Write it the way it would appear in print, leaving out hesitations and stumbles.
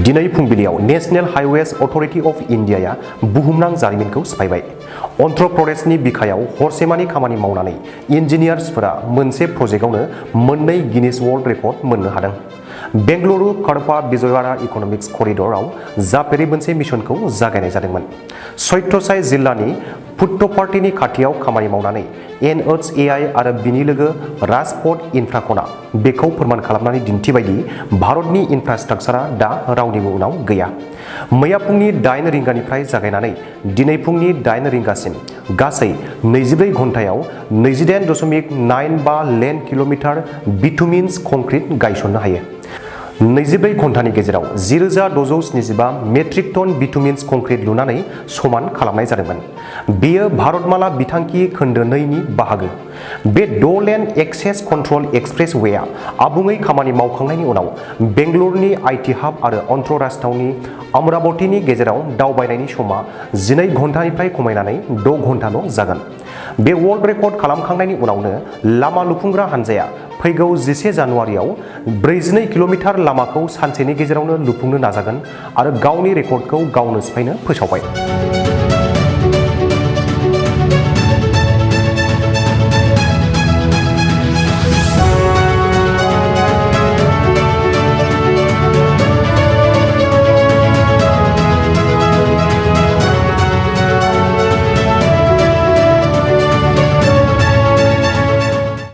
दिनै फुंबिलियाव national highways authority of India बुहुमनां जारिमिनखौ सिफायबाय। अन्ध्र प्रदेशनि बिखायाव हरसेमानि खामानि मावनानै इन्जिनियार्सफोरा मोनसे प्रजेक्टआवनो मोननै गिनिस वर्ल्ड रेकर्ड मोननो हादों। बेंगलुरु कडपा विजयवाड़ा इकनमिक्स करिडराव जाफेरै मोनसे मिशनखौ जागायनाय जादोंमोन। सत्यसाई जिल्लानि पुट्टपार्टीनि खाथियाव खामानि मावनानै NHAI आरो बिनि लोगो राजपथ इन्फ्राकना बेखौ फोरमान खालामनानै दिन्थिबायदि भारतनि इन्फ्रास्ट्राक्चारा दा रावनिबो उनाव गैया। मैया फुंनि 8 रिंगानिफ्राय जागायनानै दिनै फुंनि 8 रिंगासिम गासै 24 घन्टायाव 28.95 लेन किल'मिटार बिटुमिन्स कंक्रिट गायसननो हायो। 24 घन्टानि गेजेराव 10,675 मेट्रिक टन बिटुमिन्स कंक्रिट लुनानै समान खालामनाय जादोंमोन। बेयो भारतमाला बिथांखि खोन्दो 2 नि बाहागो। बे 6 लेन एक्सेस कन्ट्रल एक्सप्रेसवेआ आबुङै खामानि मावखांनायनि उनाव बेंगलुरुनि आईटी हाब आरो अन्ध्र राजथावनि अमरावतीनि गेजेराव दावबायनायनि समा 12 घन्टानिफ्राय खमायनानै 6 घन्टाल' जागोन। बे वर्ल्ड रेकर्ड खालामखांनायनि उनावनो लामा लुफुंग्रा हानजाया फैगौ 11 जानुवारियाव 42 किल'मिटार लामाखौ सानसेनि गेजेरावनो लुफुंनो नाजागोन आरो गावनि रेकर्डखौ गावनो सिफायनो फोसावबाय।